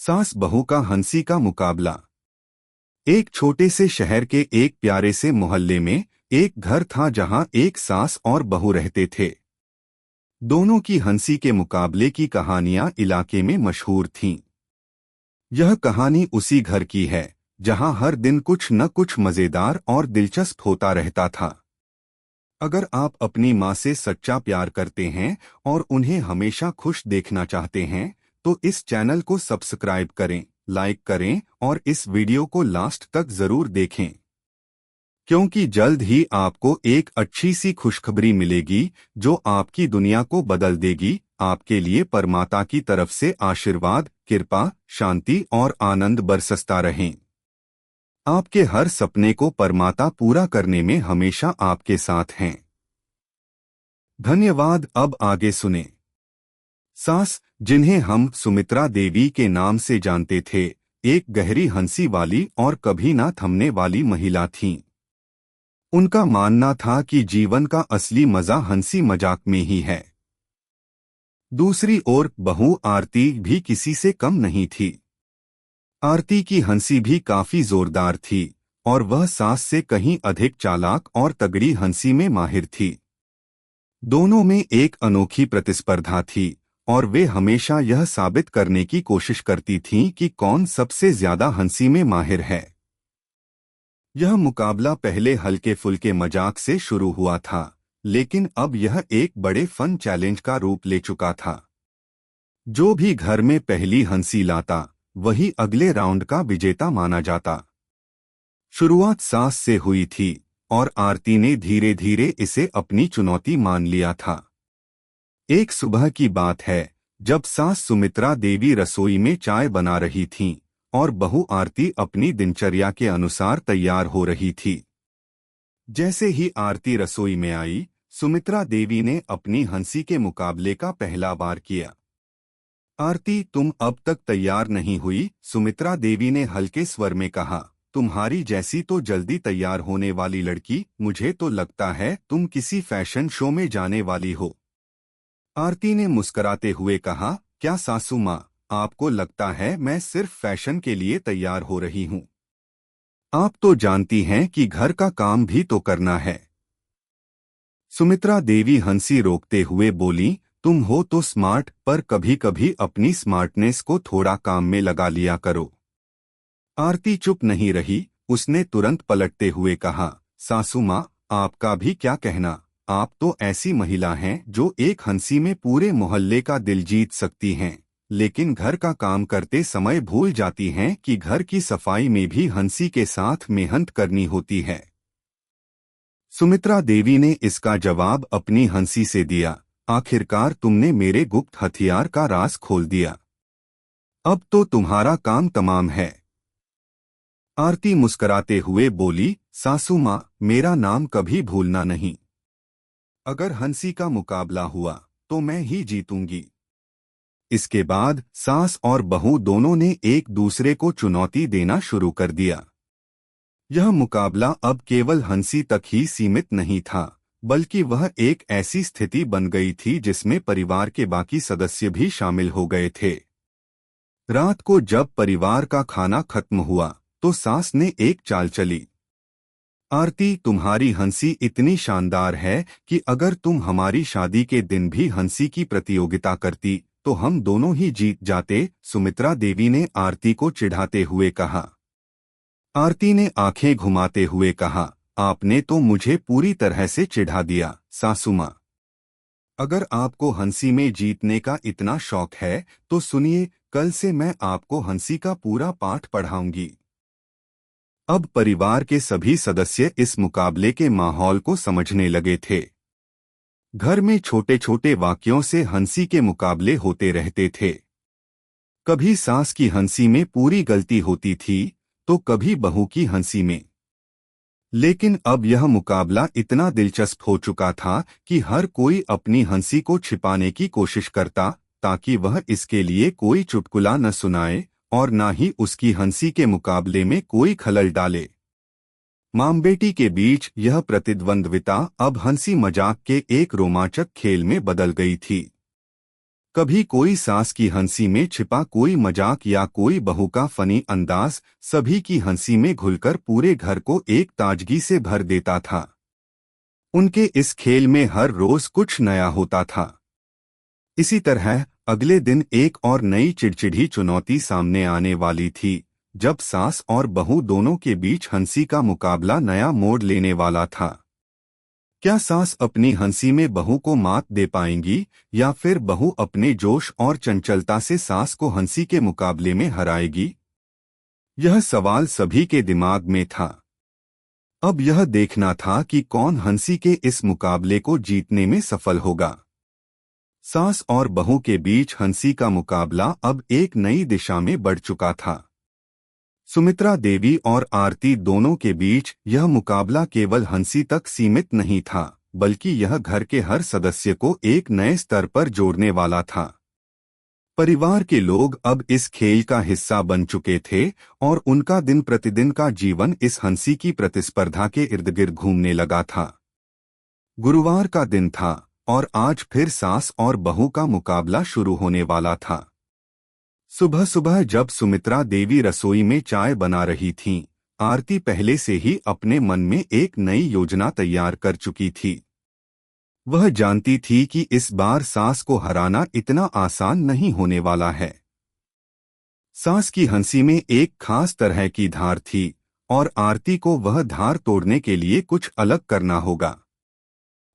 सास बहू का हंसी का मुकाबला। एक छोटे से शहर के एक प्यारे से मोहल्ले में एक घर था जहां एक सास और बहू रहते थे। दोनों की हंसी के मुकाबले की कहानियां इलाके में मशहूर थीं। यह कहानी उसी घर की है जहां हर दिन कुछ न कुछ मजेदार और दिलचस्प होता रहता था। अगर आप अपनी माँ से सच्चा प्यार करते हैं और उन्हें हमेशा खुश देखना चाहते हैं तो इस चैनल को सब्सक्राइब करें, लाइक करें और इस वीडियो को लास्ट तक जरूर देखें, क्योंकि जल्द ही आपको एक अच्छी सी खुशखबरी मिलेगी जो आपकी दुनिया को बदल देगी। आपके लिए परमात्मा की तरफ से आशीर्वाद, कृपा, शांति और आनंद बरसता रहें। आपके हर सपने को परमात्मा पूरा करने में हमेशा आपके साथ हैं। धन्यवाद। अब आगे सुने। सास, जिन्हें हम सुमित्रा देवी के नाम से जानते थे, एक गहरी हंसी वाली और कभी ना थमने वाली महिला थीं। उनका मानना था कि जीवन का असली मजा हंसी मजाक में ही है। दूसरी ओर बहू आरती भी किसी से कम नहीं थी। आरती की हंसी भी काफी जोरदार थी और वह सास से कहीं अधिक चालाक और तगड़ी हंसी में माहिर थी। दोनों में एक अनोखी प्रतिस्पर्धा थी और वे हमेशा यह साबित करने की कोशिश करती थीं कि कौन सबसे ज्यादा हंसी में माहिर है। यह मुकाबला पहले हल्के फुल्के मजाक से शुरू हुआ था, लेकिन अब यह एक बड़े फन चैलेंज का रूप ले चुका था। जो भी घर में पहली हंसी लाता वही अगले राउंड का विजेता माना जाता। शुरुआत सास से हुई थी और आरती ने धीरे धीरे इसे अपनी चुनौती मान लिया था। एक सुबह की बात है जब सास सुमित्रा देवी रसोई में चाय बना रही थीं और बहू आरती अपनी दिनचर्या के अनुसार तैयार हो रही थी। जैसे ही आरती रसोई में आई, सुमित्रा देवी ने अपनी हंसी के मुकाबले का पहला वार किया। आरती, तुम अब तक तैयार नहीं हुई, सुमित्रा देवी ने हल्के स्वर में कहा। तुम्हारी जैसी तो जल्दी तैयार होने वाली लड़की, मुझे तो लगता है तुम किसी फैशन शो में जाने वाली हो। आरती ने मुस्कुराते हुए कहा, क्या सासू माँ, आपको लगता है मैं सिर्फ फैशन के लिए तैयार हो रही हूँ? आप तो जानती हैं कि घर का काम भी तो करना है। सुमित्रा देवी हंसी रोकते हुए बोली, तुम हो तो स्मार्ट, पर कभी कभी अपनी स्मार्टनेस को थोड़ा काम में लगा लिया करो। आरती चुप नहीं रही, उसने तुरंत पलटते हुए कहा, सासू माँ, आपका भी क्या कहना? आप तो ऐसी महिला हैं जो एक हंसी में पूरे मोहल्ले का दिल जीत सकती हैं, लेकिन घर का काम करते समय भूल जाती हैं कि घर की सफाई में भी हंसी के साथ मेहनत करनी होती है। सुमित्रा देवी ने इसका जवाब अपनी हंसी से दिया, आखिरकार तुमने मेरे गुप्त हथियार का राज खोल दिया। अब तो तुम्हारा काम तमाम है। आरती मुस्कुराते हुए बोली, सासू माँ, मेरा नाम कभी भूलना नहीं। अगर हंसी का मुकाबला हुआ तो मैं ही जीतूंगी। इसके बाद सास और बहू दोनों ने एक दूसरे को चुनौती देना शुरू कर दिया। यह मुकाबला अब केवल हंसी तक ही सीमित नहीं था, बल्कि वह एक ऐसी स्थिति बन गई थी जिसमें परिवार के बाकी सदस्य भी शामिल हो गए थे। रात को जब परिवार का खाना खत्म हुआ तो सास ने एक चाल चली। आरती, तुम्हारी हंसी इतनी शानदार है कि अगर तुम हमारी शादी के दिन भी हंसी की प्रतियोगिता करती तो हम दोनों ही जीत जाते, सुमित्रा देवी ने आरती को चिढ़ाते हुए कहा। आरती ने आंखें घुमाते हुए कहा, आपने तो मुझे पूरी तरह से चिढ़ा दिया, सासू माँ। अगर आपको हंसी में जीतने का इतना शौक है तो सुनिए, कल से मैं आपको हंसी का पूरा पाठ पढ़ाऊंगी। अब परिवार के सभी सदस्य इस मुकाबले के माहौल को समझने लगे थे। घर में छोटे छोटे वाक्यों से हंसी के मुकाबले होते रहते थे। कभी सास की हंसी में पूरी गलती होती थी तो कभी बहू की हंसी में। लेकिन अब यह मुकाबला इतना दिलचस्प हो चुका था कि हर कोई अपनी हंसी को छिपाने की कोशिश करता ताकि वह इसके लिए कोई चुटकुला न सुनाए और न ही उसकी हंसी के मुकाबले में कोई खलल डाले। मां बेटी के बीच यह प्रतिद्वंद्विता अब हंसी मजाक के एक रोमांचक खेल में बदल गई थी। कभी कोई सास की हंसी में छिपा कोई मजाक या कोई बहू का फनी अंदाज सभी की हंसी में घुलकर पूरे घर को एक ताजगी से भर देता था। उनके इस खेल में हर रोज कुछ नया होता था। इसी तरह अगले दिन एक और नई चिड़चिड़ी चुनौती सामने आने वाली थी, जब सास और बहू दोनों के बीच हंसी का मुकाबला नया मोड़ लेने वाला था। क्या सास अपनी हंसी में बहू को मात दे पाएंगी या फिर बहू अपने जोश और चंचलता से सास को हंसी के मुकाबले में हराएगी? यह सवाल सभी के दिमाग में था। अब यह देखना था कि कौन हंसी के इस मुकाबले को जीतने में सफल होगा। सास और बहू के बीच हंसी का मुकाबला अब एक नई दिशा में बढ़ चुका था। सुमित्रा देवी और आरती दोनों के बीच यह मुकाबला केवल हंसी तक सीमित नहीं था, बल्कि यह घर के हर सदस्य को एक नए स्तर पर जोड़ने वाला था। परिवार के लोग अब इस खेल का हिस्सा बन चुके थे और उनका दिन प्रतिदिन का जीवन इस हंसी की प्रतिस्पर्धा के इर्द गिर्द घूमने लगा था। गुरुवार का दिन था और आज फिर सास और बहू का मुकाबला शुरू होने वाला था। सुबह सुबह जब सुमित्रा देवी रसोई में चाय बना रही थीं, आरती पहले से ही अपने मन में एक नई योजना तैयार कर चुकी थी। वह जानती थी कि इस बार सास को हराना इतना आसान नहीं होने वाला है। सास की हंसी में एक खास तरह की धार थी और आरती को वह धार तोड़ने के लिए कुछ अलग करना होगा।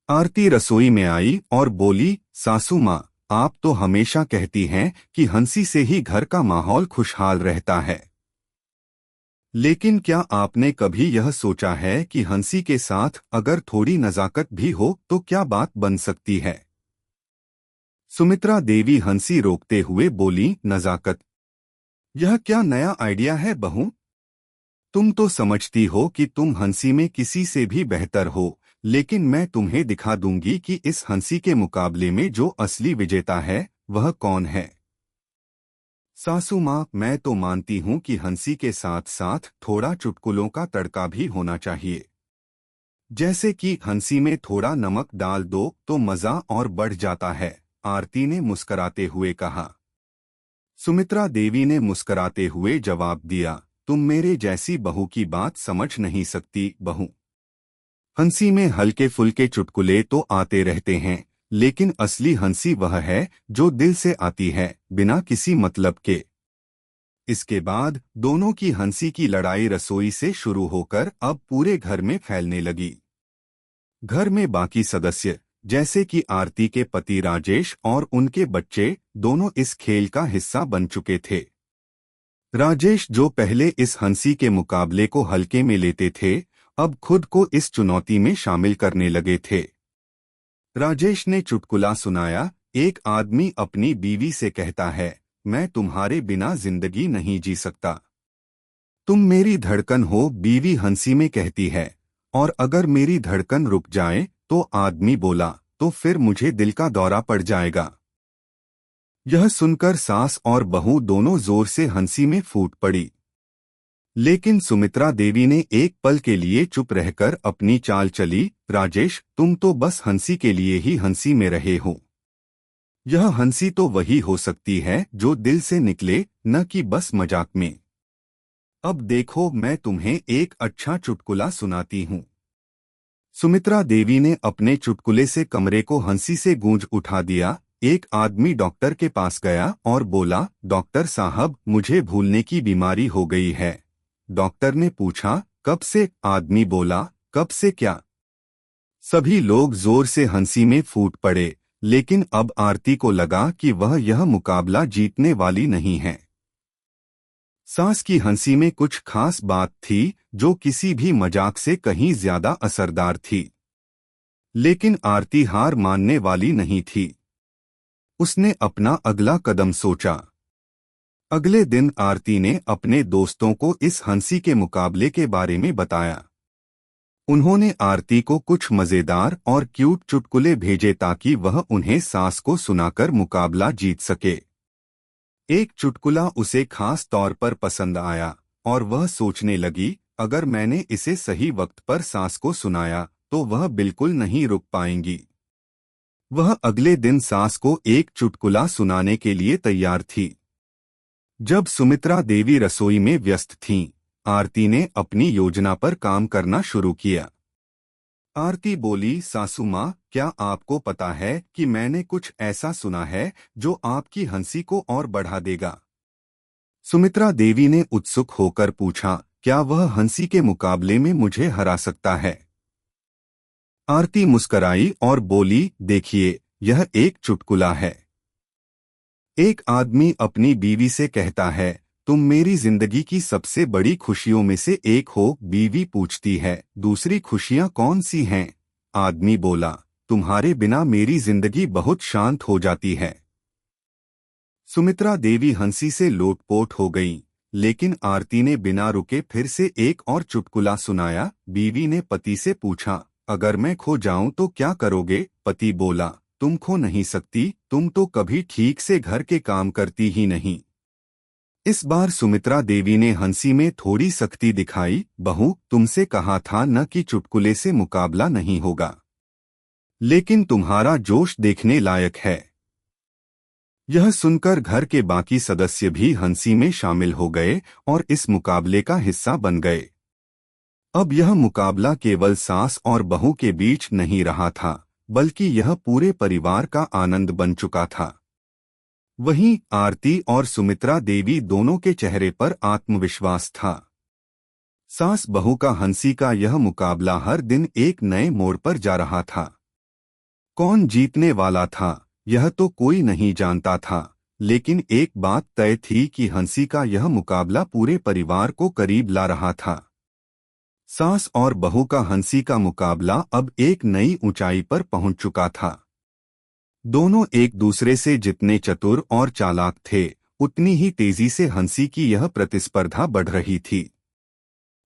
आरती रसोई में आई और बोली, सासू माँ, आप तो हमेशा कहती हैं कि हंसी से ही घर का माहौल खुशहाल रहता है, लेकिन क्या आपने कभी यह सोचा है कि हंसी के साथ अगर थोड़ी नजाकत भी हो तो क्या बात बन सकती है? सुमित्रा देवी हंसी रोकते हुए बोली, नजाकत? यह क्या नया आइडिया है बहू? तुम तो समझती हो कि तुम हंसी में किसी से भी बेहतर हो, लेकिन मैं तुम्हें दिखा दूंगी कि इस हंसी के मुकाबले में जो असली विजेता है वह कौन है। सासू माँ, मैं तो मानती हूँ कि हंसी के साथ साथ थोड़ा चुटकुलों का तड़का भी होना चाहिए। जैसे कि हंसी में थोड़ा नमक डाल दो तो मजा और बढ़ जाता है, आरती ने मुस्कराते हुए कहा। सुमित्रा देवी ने मुस्कराते हुए जवाब दिया, तुम मेरे जैसी बहू की बात समझ नहीं सकती बहू। हंसी में हल्के फुल्के चुटकुले तो आते रहते हैं, लेकिन असली हंसी वह है जो दिल से आती है, बिना किसी मतलब के। इसके बाद दोनों की हंसी की लड़ाई रसोई से शुरू होकर अब पूरे घर में फैलने लगी। घर में बाकी सदस्य, जैसे कि आरती के पति राजेश और उनके बच्चे, दोनों इस खेल का हिस्सा बन चुके थे। राजेश, जो पहले इस हंसी के मुकाबले को हल्के में लेते थे, अब खुद को इस चुनौती में शामिल करने लगे थे। राजेश ने चुटकुला सुनाया, एक आदमी अपनी बीवी से कहता है, मैं तुम्हारे बिना जिंदगी नहीं जी सकता, तुम मेरी धड़कन हो। बीवी हंसी में कहती है, और अगर मेरी धड़कन रुक जाए तो आदमी बोला, तो फिर मुझे दिल का दौरा पड़ जाएगा। यह सुनकर सास और बहू दोनों जोर से हंसी में फूट पड़ी, लेकिन सुमित्रा देवी ने एक पल के लिए चुप रहकर अपनी चाल चली। राजेश, तुम तो बस हंसी के लिए ही हंसी में रहे हो। यह हंसी तो वही हो सकती है जो दिल से निकले, न कि बस मजाक में। अब देखो, मैं तुम्हें एक अच्छा चुटकुला सुनाती हूँ। सुमित्रा देवी ने अपने चुटकुले से कमरे को हंसी से गूंज उठा दिया। एक आदमी डॉक्टर के पास गया और बोला, डॉक्टर साहब, मुझे भूलने की बीमारी हो गई है। डॉक्टर ने पूछा, कब से? आदमी बोला, कब से क्या? सभी लोग जोर से हंसी में फूट पड़े, लेकिन अब आरती को लगा कि वह यह मुकाबला जीतने वाली नहीं है। सास की हंसी में कुछ खास बात थी जो किसी भी मजाक से कहीं ज्यादा असरदार थी। लेकिन आरती हार मानने वाली नहीं थी। उसने अपना अगला कदम सोचा। अगले दिन आरती ने अपने दोस्तों को इस हंसी के मुकाबले के बारे में बताया। उन्होंने आरती को कुछ मजेदार और क्यूट चुटकुले भेजे ताकि वह उन्हें सास को सुनाकर मुकाबला जीत सके। एक चुटकुला उसे खास तौर पर पसंद आया और वह सोचने लगी, अगर मैंने इसे सही वक्त पर सास को सुनाया तो वह बिल्कुल नहीं रुक पाएंगी। वह अगले दिन सास को एक चुटकुला सुनाने के लिए तैयार थी। जब सुमित्रा देवी रसोई में व्यस्त थीं, आरती ने अपनी योजना पर काम करना शुरू किया। आरती बोली, सासू माँ, क्या आपको पता है कि मैंने कुछ ऐसा सुना है जो आपकी हंसी को और बढ़ा देगा? सुमित्रा देवी ने उत्सुक होकर पूछा, क्या वह हंसी के मुकाबले में मुझे हरा सकता है? आरती मुस्कराई और बोली, देखिए, यह एक चुटकुला है। एक आदमी अपनी बीवी से कहता है, तुम मेरी जिंदगी की सबसे बड़ी खुशियों में से एक हो। बीवी पूछती है, दूसरी खुशियां कौन सी हैं? आदमी बोला, तुम्हारे बिना मेरी जिंदगी बहुत शांत हो जाती है। सुमित्रा देवी हंसी से लोटपोट हो गईं, लेकिन आरती ने बिना रुके फिर से एक और चुटकुला सुनाया। बीवी ने पति से पूछा, अगर मैं खो जाऊं तो क्या करोगे? पति बोला, तुम खो नहीं सकती, तुम तो कभी ठीक से घर के काम करती ही नहीं। इस बार सुमित्रा देवी ने हंसी में थोड़ी सख्ती दिखाई। बहू, तुमसे कहा था न कि चुटकुले से मुकाबला नहीं होगा, लेकिन तुम्हारा जोश देखने लायक है। यह सुनकर घर के बाकी सदस्य भी हंसी में शामिल हो गए और इस मुकाबले का हिस्सा बन गए। अब यह मुकाबला केवल सास और बहू के बीच नहीं रहा था, बल्कि यह पूरे परिवार का आनंद बन चुका था। वहीं आरती और सुमित्रा देवी दोनों के चेहरे पर आत्मविश्वास था। सास बहू का हंसी का यह मुकाबला हर दिन एक नए मोड़ पर जा रहा था। कौन जीतने वाला था, यह तो कोई नहीं जानता था, लेकिन एक बात तय थी कि हंसी का यह मुकाबला पूरे परिवार को करीब ला रहा था। सास और बहू का हंसी का मुकाबला अब एक नई ऊंचाई पर पहुंच चुका था। दोनों एक दूसरे से जितने चतुर और चालाक थे, उतनी ही तेजी से हंसी की यह प्रतिस्पर्धा बढ़ रही थी।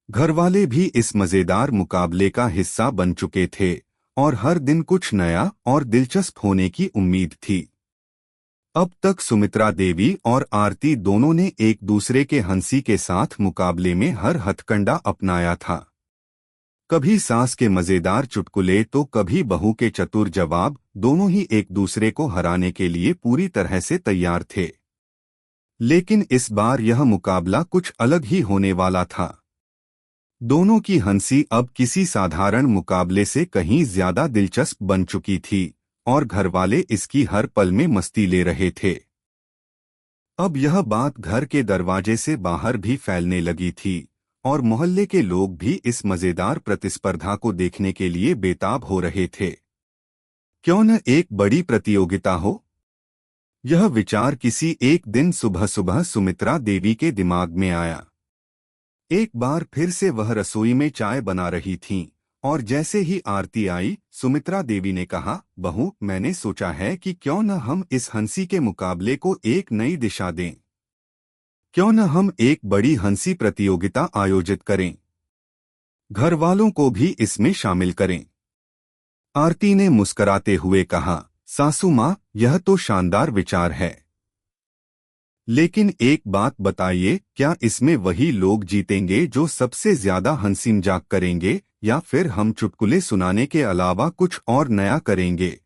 घरवाले भी इस मजेदार मुकाबले का हिस्सा बन चुके थे और हर दिन कुछ नया और दिलचस्प होने की उम्मीद थी। अब तक सुमित्रा देवी और आरती दोनों ने एक दूसरे के हंसी के साथ मुकाबले में हर हथकंडा अपनाया था। कभी सास के मजेदार चुटकुले तो कभी बहू के चतुर जवाब, दोनों ही एक दूसरे को हराने के लिए पूरी तरह से तैयार थे। लेकिन इस बार यह मुकाबला कुछ अलग ही होने वाला था। दोनों की हंसी अब किसी साधारण मुकाबले से कहीं ज्यादा दिलचस्प बन चुकी थी और घरवाले इसकी हर पल में मस्ती ले रहे थे। अब यह बात घर के दरवाजे से बाहर भी फैलने लगी थी और मोहल्ले के लोग भी इस मजेदार प्रतिस्पर्धा को देखने के लिए बेताब हो रहे थे। क्यों न एक बड़ी प्रतियोगिता हो? यह विचार किसी एक दिन सुबह सुबह सुमित्रा देवी के दिमाग में आया। एक बार फिर से वह रसोई में चाय बना रही थीं और जैसे ही आरती आई, सुमित्रा देवी ने कहा, बहू, मैंने सोचा है कि क्यों न हम इस हंसी के मुकाबले को एक नई दिशा दें। क्यों न हम एक बड़ी हंसी प्रतियोगिता आयोजित करें, घर वालों को भी इसमें शामिल करें। आरती ने मुस्कराते हुए कहा, सासू माँ, यह तो शानदार विचार है, लेकिन एक बात बताइए, क्या इसमें वही लोग जीतेंगे जो सबसे ज्यादा हंसी मजाक करेंगे, या फिर हम चुटकुले सुनाने के अलावा कुछ और नया करेंगे?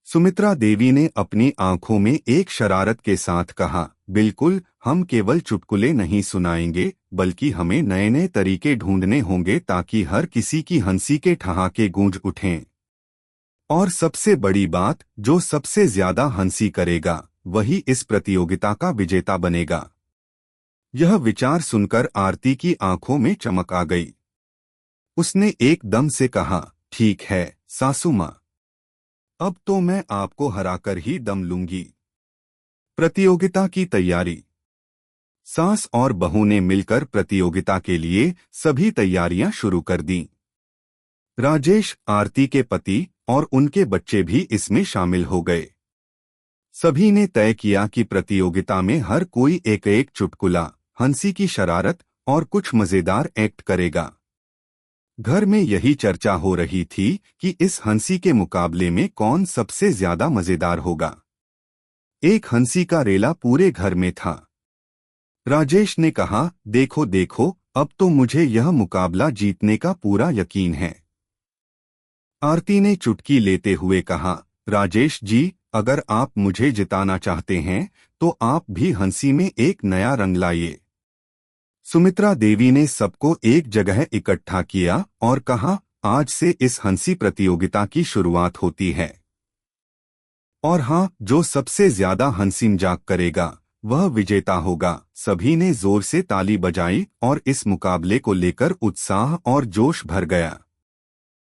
सुमित्रा देवी ने अपनी आंखों में एक शरारत के साथ कहा, बिल्कुल, हम केवल चुटकुले नहीं सुनाएंगे, बल्कि हमें नए नए तरीके ढूंढने होंगे ताकि हर किसी की हंसी के ठहाके गूंज उठें। और सबसे बड़ी बात, जो सबसे ज्यादा हंसी करेगा वही इस प्रतियोगिता का विजेता बनेगा। यह विचार सुनकर आरती की आंखों में चमक आ गई। उसने एकदम से कहा, ठीक है सासू माँ, अब तो मैं आपको हराकर ही दम लूंगी। प्रतियोगिता की तैयारी। सास और बहू ने मिलकर प्रतियोगिता के लिए सभी तैयारियां शुरू कर दीं। राजेश, आरती के पति और उनके बच्चे भी इसमें शामिल हो गए। सभी ने तय किया कि प्रतियोगिता में हर कोई एक एक चुटकुला, हंसी की शरारत और कुछ मजेदार एक्ट करेगा। घर में यही चर्चा हो रही थी कि इस हंसी के मुकाबले में कौन सबसे ज्यादा मजेदार होगा। एक हंसी का रेला पूरे घर में था। राजेश ने कहा, देखो देखो, अब तो मुझे यह मुकाबला जीतने का पूरा यकीन है। आरती ने चुटकी लेते हुए कहा, राजेश जी, अगर आप मुझे जिताना चाहते हैं तो आप भी हंसी में एक नया रंग लाइए। सुमित्रा देवी ने सबको एक जगह इकट्ठा किया और कहा, आज से इस हंसी प्रतियोगिता की शुरुआत होती है। और हाँ, जो सबसे ज्यादा हंसी मजाक करेगा वह विजेता होगा। सभी ने जोर से ताली बजाई और इस मुकाबले को लेकर उत्साह और जोश भर गया।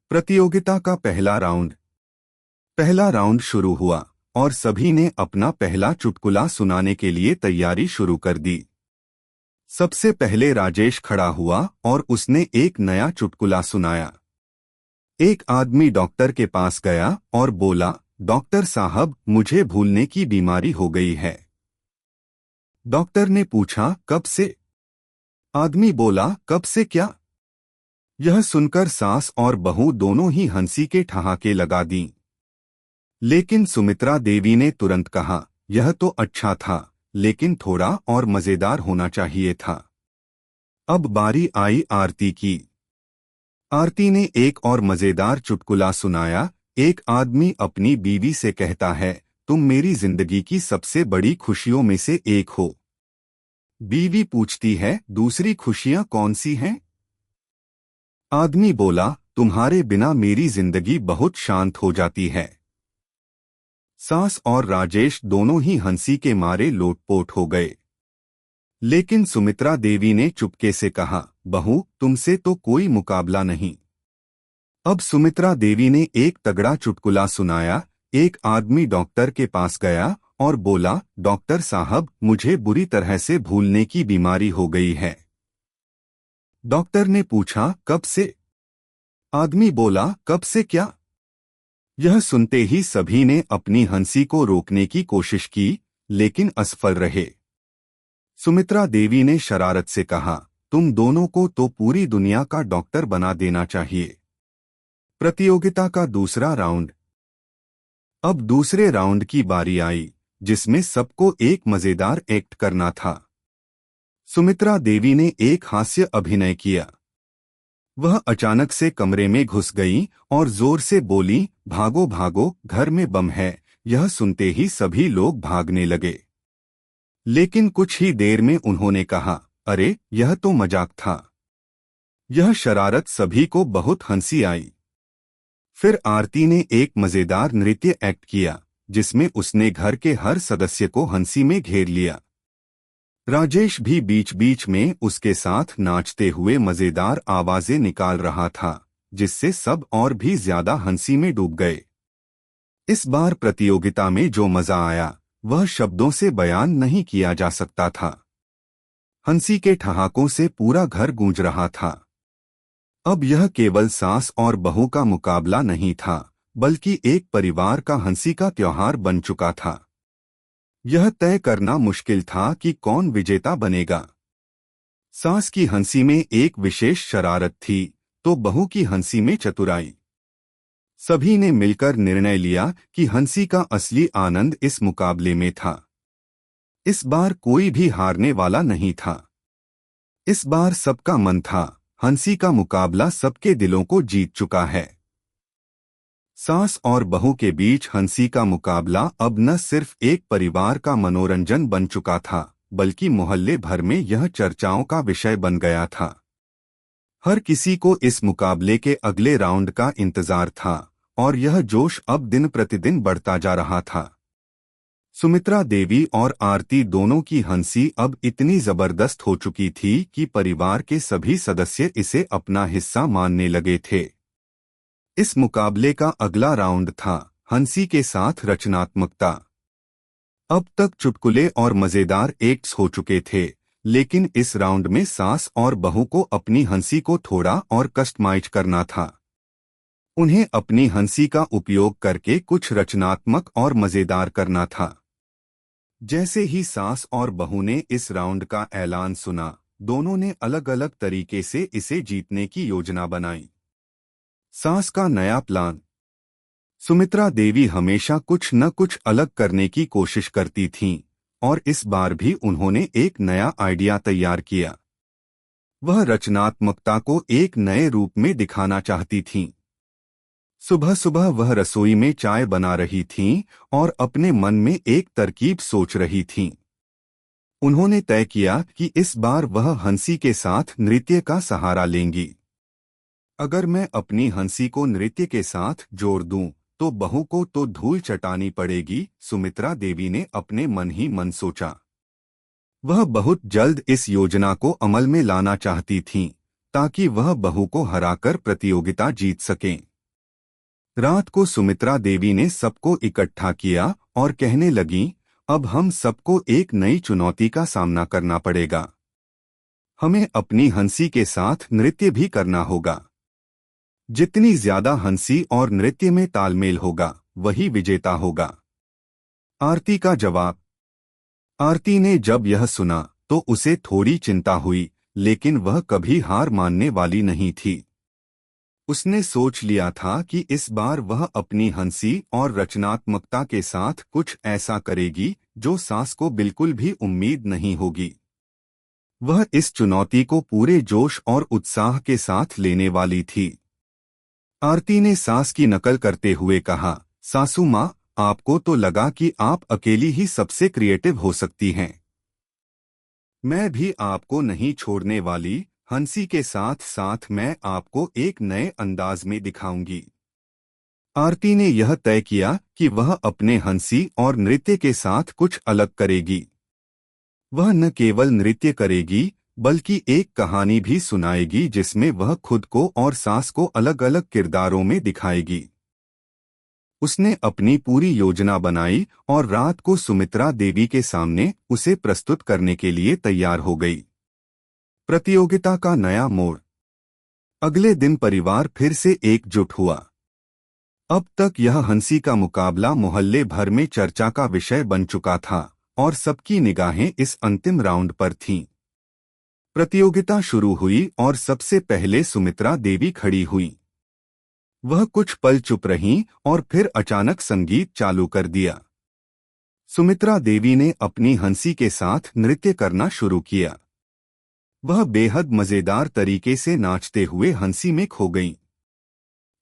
प्रतियोगिता का पहला राउंड शुरू हुआ और सभी ने अपना पहला चुटकुला सुनाने के लिए तैयारी शुरू कर दी। सबसे पहले राजेश खड़ा हुआ और उसने एक नया चुटकुला सुनाया। एक आदमी डॉक्टर के पास गया और बोला, डॉक्टर साहब, मुझे भूलने की बीमारी हो गई है। डॉक्टर ने पूछा, कब से? आदमी बोला, कब से क्या? यह सुनकर सास और बहू दोनों ही हंसी के ठहाके लगा दीं। लेकिन सुमित्रा देवी ने तुरंत कहा, यह तो अच्छा था, लेकिन थोड़ा और मजेदार होना चाहिए था। अब बारी आई आरती की। आरती ने एक और मजेदार चुटकुला सुनाया। एक आदमी अपनी बीवी से कहता है, तुम मेरी जिंदगी की सबसे बड़ी खुशियों में से एक हो। बीवी पूछती है, दूसरी खुशियां कौन सी हैं? आदमी बोला, तुम्हारे बिना मेरी जिंदगी बहुत शांत हो जाती है। सास और राजेश दोनों ही हंसी के मारे लोटपोट हो गए। लेकिन सुमित्रा देवी ने चुपके से कहा, बहू, तुमसे तो कोई मुकाबला नहीं। अब सुमित्रा देवी ने एक तगड़ा चुटकुला सुनाया। एक आदमी डॉक्टर के पास गया और बोला, डॉक्टर साहब, मुझे बुरी तरह से भूलने की बीमारी हो गई है। डॉक्टर ने पूछा, कब से? आदमी बोला, कब से क्या? यह सुनते ही सभी ने अपनी हंसी को रोकने की कोशिश की, लेकिन असफल रहे। सुमित्रा देवी ने शरारत से कहा, तुम दोनों को तो पूरी दुनिया का डॉक्टर बना देना चाहिए। प्रतियोगिता का दूसरा राउंड। अब दूसरे राउंड की बारी आई, जिसमें सबको एक मजेदार एक्ट करना था। सुमित्रा देवी ने एक हास्य अभिनय किया। वह अचानक से कमरे में घुस गई और जोर से बोली, भागो भागो, घर में बम है। यह सुनते ही सभी लोग भागने लगे। लेकिन कुछ ही देर में उन्होंने कहा, अरे, यह तो मजाक था। यह शरारत सभी को बहुत हंसी आई। फिर आरती ने एक मजेदार नृत्य एक्ट किया, जिसमें उसने घर के हर सदस्य को हंसी में घेर लिया। राजेश भी बीच बीच में उसके साथ नाचते हुए मजेदार आवाजें निकाल रहा था, जिससे सब और भी ज्यादा हंसी में डूब गए। इस बार प्रतियोगिता में जो मजा आया वह शब्दों से बयान नहीं किया जा सकता था। हंसी के ठहाकों से पूरा घर गूंज रहा था। अब यह केवल सास और बहू का मुकाबला नहीं था, बल्कि एक परिवार का हंसी का त्योहार बन चुका था। यह तय करना मुश्किल था कि कौन विजेता बनेगा। सास की हंसी में एक विशेष शरारत थी, तो बहू की हंसी में चतुराई। सभी ने मिलकर निर्णय लिया कि हंसी का असली आनंद इस मुकाबले में था। इस बार कोई भी हारने वाला नहीं था। इस बार सबका मन था, हंसी का मुकाबला सबके दिलों को जीत चुका है। सास और बहू के बीच हंसी का मुकाबला अब न सिर्फ एक परिवार का मनोरंजन बन चुका था, बल्कि मोहल्ले भर में यह चर्चाओं का विषय बन गया था। हर किसी को इस मुकाबले के अगले राउंड का इंतजार था और यह जोश अब दिन प्रतिदिन बढ़ता जा रहा था। सुमित्रा देवी और आरती दोनों की हंसी अब इतनी जबरदस्त हो चुकी थी कि परिवार के सभी सदस्य इसे अपना हिस्सा मानने लगे थे। इस मुकाबले का अगला राउंड था हंसी के साथ रचनात्मकता। अब तक चुटकुले और मजेदार एक्ट्स हो चुके थे, लेकिन इस राउंड में सास और बहू को अपनी हंसी को थोड़ा और कस्टमाइज करना था। उन्हें अपनी हंसी का उपयोग करके कुछ रचनात्मक और मजेदार करना था। जैसे ही सास और बहू ने इस राउंड का ऐलान सुना, दोनों ने अलग अलग तरीके से इसे जीतने की योजना बनाई। सास का नया प्लान। सुमित्रा देवी हमेशा कुछ न कुछ अलग करने की कोशिश करती थीं, और इस बार भी उन्होंने एक नया आइडिया तैयार किया। वह रचनात्मकता को एक नए रूप में दिखाना चाहती थीं। सुबह सुबह वह रसोई में चाय बना रही थीं और अपने मन में एक तरकीब सोच रही थीं। उन्होंने तय किया कि इस बार वह हंसी के साथ नृत्य का सहारा लेंगी। अगर मैं अपनी हंसी को नृत्य के साथ जोड़ दूं, तो बहू को तो धूल चटानी पड़ेगी, सुमित्रा देवी ने अपने मन ही मन सोचा। वह बहुत जल्द इस योजना को अमल में लाना चाहती थीं, ताकि वह बहू को हराकर प्रतियोगिता जीत सकें। रात को सुमित्रा देवी ने सबको इकट्ठा किया और कहने लगीं, अब हम सबको एक नई चुनौती का सामना करना पड़ेगा। हमें अपनी हंसी के साथ नृत्य भी करना होगा। जितनी ज्यादा हंसी और नृत्य में तालमेल होगा, वही विजेता होगा। आरती का जवाब। आरती ने जब यह सुना तो उसे थोड़ी चिंता हुई, लेकिन वह कभी हार मानने वाली नहीं थी। उसने सोच लिया था कि इस बार वह अपनी हंसी और रचनात्मकता के साथ कुछ ऐसा करेगी जो सास को बिल्कुल भी उम्मीद नहीं होगी। वह इस चुनौती को पूरे जोश और उत्साह के साथ लेने वाली थी। आरती ने सास की नकल करते हुए कहा, सासू माँ, आपको तो लगा कि आप अकेली ही सबसे क्रिएटिव हो सकती हैं। मैं भी आपको नहीं छोड़ने वाली। हंसी के साथ साथ मैं आपको एक नए अंदाज में दिखाऊंगी। आरती ने यह तय किया कि वह अपने हंसी और नृत्य के साथ कुछ अलग करेगी। वह न केवल नृत्य करेगी, बल्कि एक कहानी भी सुनाएगी जिसमें वह खुद को और सास को अलग अलग किरदारों में दिखाएगी। उसने अपनी पूरी योजना बनाई और रात को सुमित्रा देवी के सामने उसे प्रस्तुत करने के लिए तैयार हो गई। प्रतियोगिता का नया मोड़। अगले दिन परिवार फिर से एकजुट हुआ। अब तक यह हंसी का मुकाबला मोहल्ले भर में चर्चा का विषय बन चुका था और सबकी निगाहें इस अंतिम राउंड पर थीं। प्रतियोगिता शुरू हुई और सबसे पहले सुमित्रा देवी खड़ी हुई। वह कुछ पल चुप रहीं और फिर अचानक संगीत चालू कर दिया। सुमित्रा देवी ने अपनी हंसी के साथ नृत्य करना शुरू किया। वह बेहद मजेदार तरीके से नाचते हुए हंसी में खो गईं।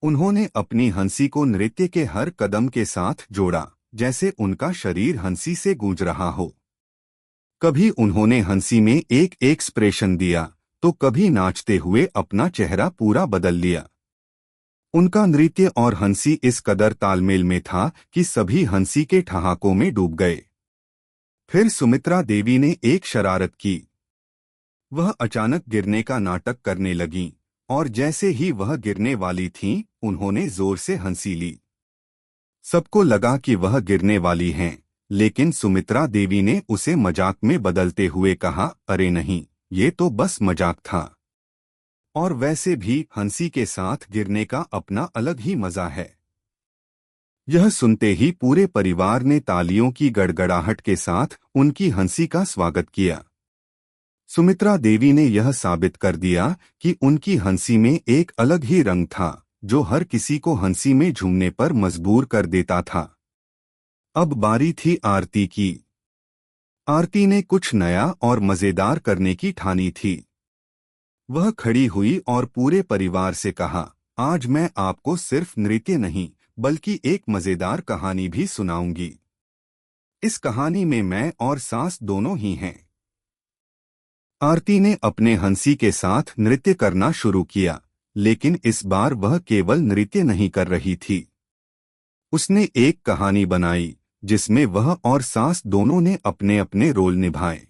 उन्होंने अपनी हंसी को नृत्य के हर कदम के साथ जोड़ा, जैसे उनका शरीर हंसी से गूंज रहा हो। कभी उन्होंने हंसी में एक एक्सप्रेशन दिया, तो कभी नाचते हुए अपना चेहरा पूरा बदल लिया। उनका नृत्य और हंसी इस कदर तालमेल में था कि सभी हंसी के ठहाकों में डूब गए। फिर सुमित्रा देवी ने एक शरारत की। वह अचानक गिरने का नाटक करने लगीं और जैसे ही वह गिरने वाली थीं, उन्होंने जोर से हंसी ली। सबको लगा कि वह गिरने वाली हैं, लेकिन सुमित्रा देवी ने उसे मजाक में बदलते हुए कहा, अरे नहीं, ये तो बस मजाक था। और वैसे भी हंसी के साथ गिरने का अपना अलग ही मजा है। यह सुनते ही पूरे परिवार ने तालियों की गड़गड़ाहट के साथ उनकी हंसी का स्वागत किया। सुमित्रा देवी ने यह साबित कर दिया कि उनकी हंसी में एक अलग ही रंग था, जो हर किसी को हंसी में झूमने पर मजबूर कर देता था। अब बारी थी आरती की। आरती ने कुछ नया और मजेदार करने की ठानी थी। वह खड़ी हुई और पूरे परिवार से कहा, आज मैं आपको सिर्फ नृत्य नहीं, बल्कि एक मजेदार कहानी भी सुनाऊंगी। इस कहानी में मैं और सास दोनों ही हैं। आरती ने अपने हंसी के साथ नृत्य करना शुरू किया, लेकिन इस बार वह केवल नृत्य नहीं कर रही थी। उसने एक कहानी बनाई जिसमें वह और सास दोनों ने अपने अपने रोल निभाए।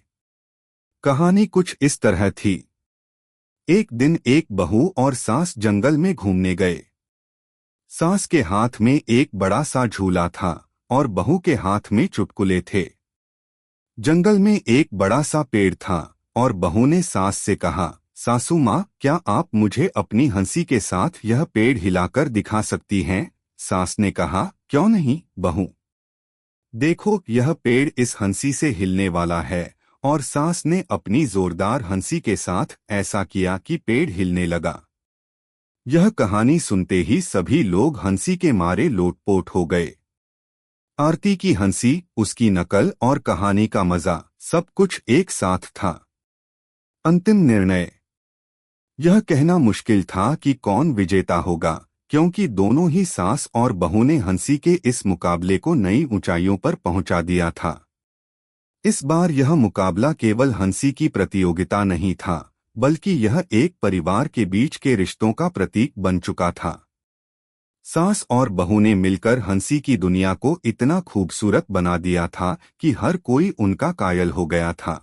कहानी कुछ इस तरह थी। एक दिन एक बहू और सास जंगल में घूमने गए। सास के हाथ में एक बड़ा सा झूला था और बहू के हाथ में चुटकुले थे। जंगल में एक बड़ा सा पेड़ था और बहू ने सास से कहा, सासू माँ, क्या आप मुझे अपनी हंसी के साथ यह पेड़ हिलाकर दिखा सकती हैं? सास ने कहा, क्यों नहीं बहू, देखो यह पेड़ इस हंसी से हिलने वाला है। और सास ने अपनी जोरदार हंसी के साथ ऐसा किया कि पेड़ हिलने लगा। यह कहानी सुनते ही सभी लोग हंसी के मारे लोटपोट हो गए। आरती की हंसी, उसकी नकल और कहानी का मजा, सब कुछ एक साथ था। अंतिम निर्णय। यह कहना मुश्किल था कि कौन विजेता होगा, क्योंकि दोनों ही सास और बहू ने हंसी के इस मुकाबले को नई ऊंचाइयों पर पहुंचा दिया था। इस बार यह मुकाबला केवल हंसी की प्रतियोगिता नहीं था, बल्कि यह एक परिवार के बीच के रिश्तों का प्रतीक बन चुका था। सास और बहू ने मिलकर हंसी की दुनिया को इतना खूबसूरत बना दिया था कि हर कोई उनका कायल हो गया था।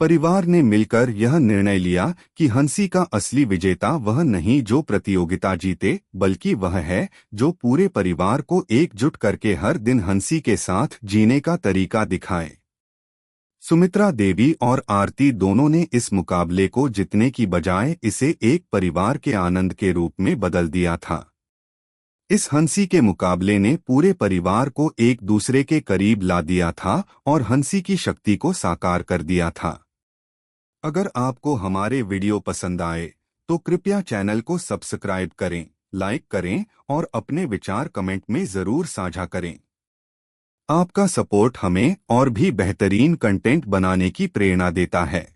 परिवार ने मिलकर यह निर्णय लिया कि हंसी का असली विजेता वह नहीं जो प्रतियोगिता जीते, बल्कि वह है जो पूरे परिवार को एकजुट करके हर दिन हंसी के साथ जीने का तरीका दिखाए। सुमित्रा देवी और आरती दोनों ने इस मुकाबले को जीतने की बजाय इसे एक परिवार के आनंद के रूप में बदल दिया था। इस हंसी के मुकाबले ने पूरे परिवार को एक दूसरे के करीब ला दिया था और हंसी की शक्ति को साकार कर दिया था। अगर आपको हमारे वीडियो पसंद आए तो कृपया चैनल को सब्सक्राइब करें, लाइक करें और अपने विचार कमेंट में ज़रूर साझा करें। आपका सपोर्ट हमें और भी बेहतरीन कंटेंट बनाने की प्रेरणा देता है।